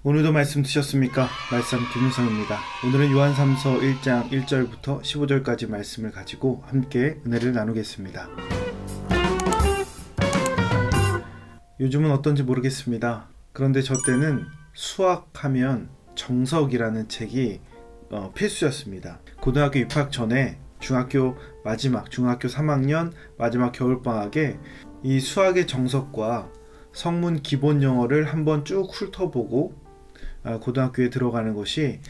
오늘도 말씀 드셨습니까? 말씀 김윤성입니다. 오늘은 요한삼서 1장 1절부터 15절까지 말씀을 가지고 함께 은혜를 나누겠습니다. 요즘은 어떤지 모르겠습니다. 그런데 저 때는 수학하면 정석이라는 책이 필수였습니다. 고등학교 입학 전에 중학교 3학년 마지막 겨울방학에 이 수학의 정석과 성문 기본 영어를 한번 쭉 훑어보고 고등학교에 들어가는 것이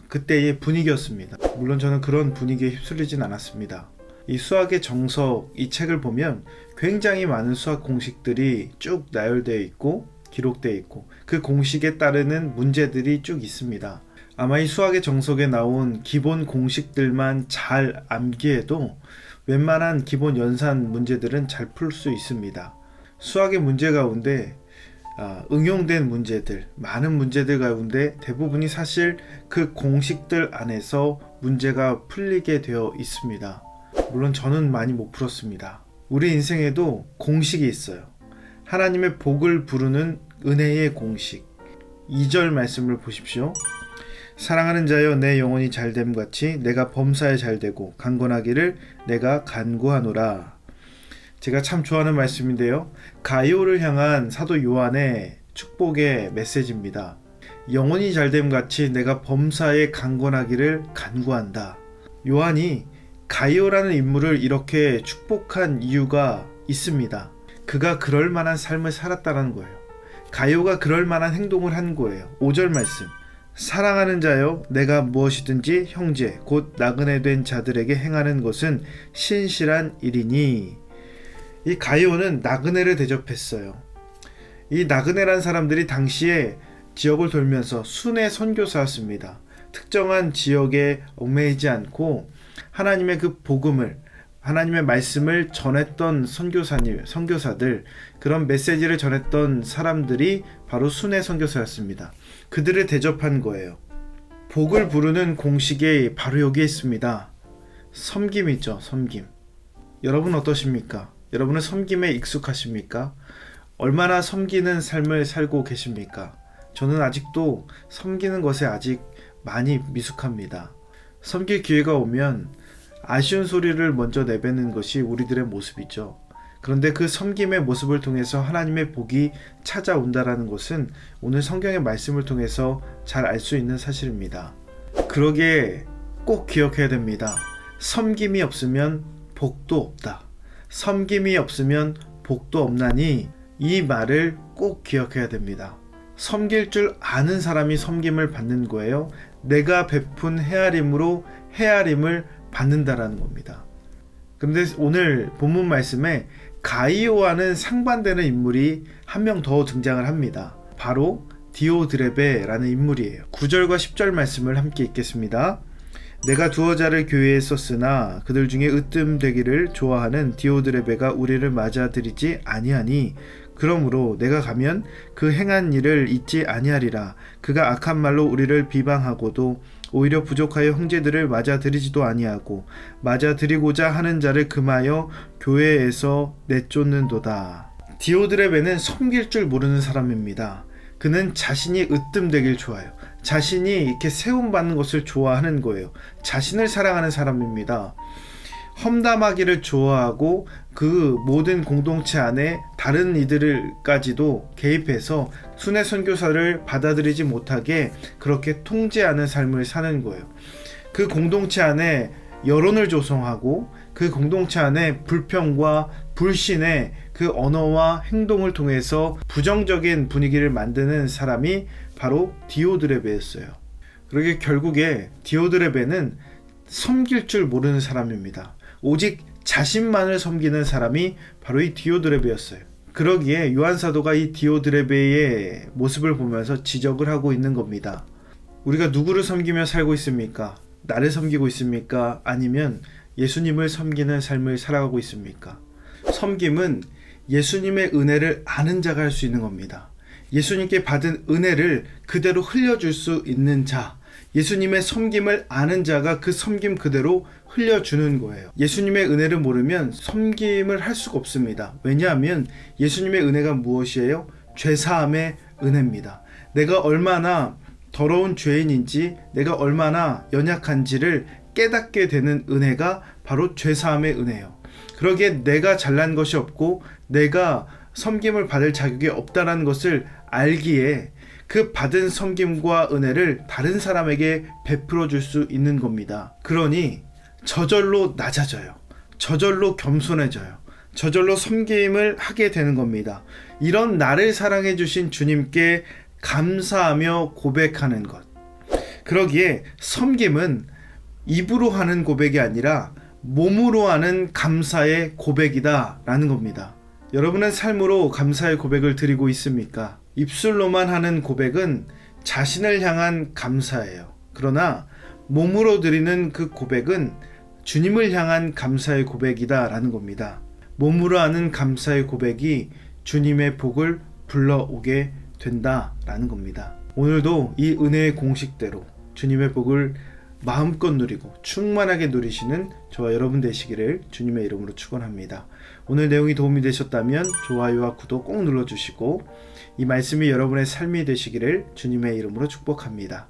그때의 분위기였습니다. 물론 저는 그런 분위기에 휩쓸리진 않았습니다. 이 수학의 정석, 이 책을 보면 굉장히 많은 수학 공식들이 쭉 나열되어 있고 기록되어 있고 그 공식에 따르는 문제들이 쭉 있습니다. 아마 이 수학의 정석에 나온 기본 공식들만 잘 암기해도 웬만한 기본 연산 문제들은 잘 풀 수 있습니다. 수학의 문제 가운데 응용된 문제들, 많은 문제들 가운데 대부분이 사실 그 공식들 안에서 문제가 풀리게 되어 있습니다. 물론 저는 많이 못 풀었습니다. 우리 인생에도 공식이 있어요. 하나님의 복을 부르는 은혜의 공식. 2절 말씀을 보십시오. 사랑하는 자여 내 영혼이 잘됨 같이 내가 범사에 잘되고 강건하기를 내가 간구하노라. 제가 참 좋아하는 말씀인데요. 가이오를 향한 사도 요한의 축복의 메시지입니다. 영혼이 잘됨 같이 내가 범사에 강건하기를 간구한다. 요한이 가이오라는 인물을 이렇게 축복한 이유가 있습니다. 그가 그럴 만한 삶을 살았다는 거예요. 가이오가 그럴 만한 행동을 한 거예요. 5절 말씀. 사랑하는 자여 내가 무엇이든지 형제 곧 나그네 된 자들에게 행하는 것은 신실한 일이니. 이 가이오는 나그네를 대접했어요. 이 나그네란 사람들이 당시에 지역을 돌면서 순회 선교사였습니다. 특정한 지역에 얽매이지 않고 하나님의 그 복음을, 하나님의 말씀을 전했던 선교사들, 그런 메시지를 전했던 사람들이 바로 순회 선교사였습니다. 그들을 대접한 거예요. 복을 부르는 공식이 바로 여기에 있습니다. 섬김이죠, 섬김. 여러분 어떠십니까? 여러분은 섬김에 익숙하십니까? 얼마나 섬기는 삶을 살고 계십니까? 저는 아직도 섬기는 것에 아직 많이 미숙합니다. 섬길 기회가 오면 아쉬운 소리를 먼저 내뱉는 것이 우리들의 모습이죠. 그런데 그 섬김의 모습을 통해서 하나님의 복이 찾아온다라는 것은 오늘 성경의 말씀을 통해서 잘 알 수 있는 사실입니다. 그러기에 꼭 기억해야 됩니다. 섬김이 없으면 복도 없다. 섬김이 없으면 복도 없나니 이 말을 꼭 기억해야 됩니다. 섬길 줄 아는 사람이 섬김을 받는 거예요. 내가 베푼 헤아림으로 헤아림을 받는다라는 겁니다. 그런데 오늘 본문 말씀에 가이오와는 상반되는 인물이 한 명 더 등장을 합니다. 바로 디오드레베라는 인물이에요. 9절과 10절 말씀을 함께 읽겠습니다. 내가 두어 자를 교회에 썼으나 그들 중에 으뜸되기를 좋아하는 디오드레베가 우리를 맞아들이지 아니하니 그러므로 내가 가면 그 행한 일을 잊지 아니하리라. 그가 악한 말로 우리를 비방하고도 오히려 부족하여 형제들을 맞아들이지도 아니하고 맞아들이고자 하는 자를 금하여 교회에서 내쫓는도다. 디오드레베는 섬길 줄 모르는 사람입니다. 그는 자신이 으뜸되길 좋아해요. 자신이 이렇게 세움받는 것을 좋아하는 거예요. 자신을 사랑하는 사람입니다. 험담하기를 좋아하고 그 모든 공동체 안에 다른 이들까지도 개입해서 순회 선교사를 받아들이지 못하게 그렇게 통제하는 삶을 사는 거예요. 그 공동체 안에 여론을 조성하고 그 공동체 안에 불평과 불신의 그 언어와 행동을 통해서 부정적인 분위기를 만드는 사람이 바로 디오드레베였어요. 그러게 결국에 디오드레베는 섬길 줄 모르는 사람입니다. 오직 자신만을 섬기는 사람이 바로 이 디오드레베였어요. 그러기에 요한 사도가 이 디오드레베의 모습을 보면서 지적을 하고 있는 겁니다. 우리가 누구를 섬기며 살고 있습니까? 나를 섬기고 있습니까? 아니면 예수님을 섬기는 삶을 살아가고 있습니까? 섬김은 예수님의 은혜를 아는 자가 할 수 있는 겁니다. 예수님께 받은 은혜를 그대로 흘려줄 수 있는 자, 예수님의 섬김을 아는 자가 그 섬김 그대로 흘려주는 거예요. 예수님의 은혜를 모르면 섬김을 할 수가 없습니다. 왜냐하면 예수님의 은혜가 무엇이에요? 죄사함의 은혜입니다. 내가 얼마나 더러운 죄인인지, 내가 얼마나 연약한지를 깨닫게 되는 은혜가 바로 죄사함의 은혜예요. 그러기에 내가 잘난 것이 없고 내가 섬김을 받을 자격이 없다라는 것을 알기에 그 받은 섬김과 은혜를 다른 사람에게 베풀어 줄 수 있는 겁니다. 그러니 저절로 낮아져요. 저절로 겸손해져요. 저절로 섬김을 하게 되는 겁니다. 이런 나를 사랑해 주신 주님께 감사하며 고백하는 것. 그러기에 섬김은 입으로 하는 고백이 아니라 몸으로 하는 감사의 고백이다 라는 겁니다. 여러분은 삶으로 감사의 고백을 드리고 있습니까? 입술로만 하는 고백은 자신을 향한 감사예요. 그러나 몸으로 드리는 그 고백은 주님을 향한 감사의 고백이다 라는 겁니다. 몸으로 하는 감사의 고백이 주님의 복을 불러오게 된다라는 겁니다. 오늘도 이 은혜의 공식대로 주님의 복을 마음껏 누리고 충만하게 누리시는 저와 여러분 되시기를 주님의 이름으로 축원합니다. 오늘 내용이 도움이 되셨다면 좋아요와 구독 꼭 눌러주시고 이 말씀이 여러분의 삶이 되시기를 주님의 이름으로 축복합니다.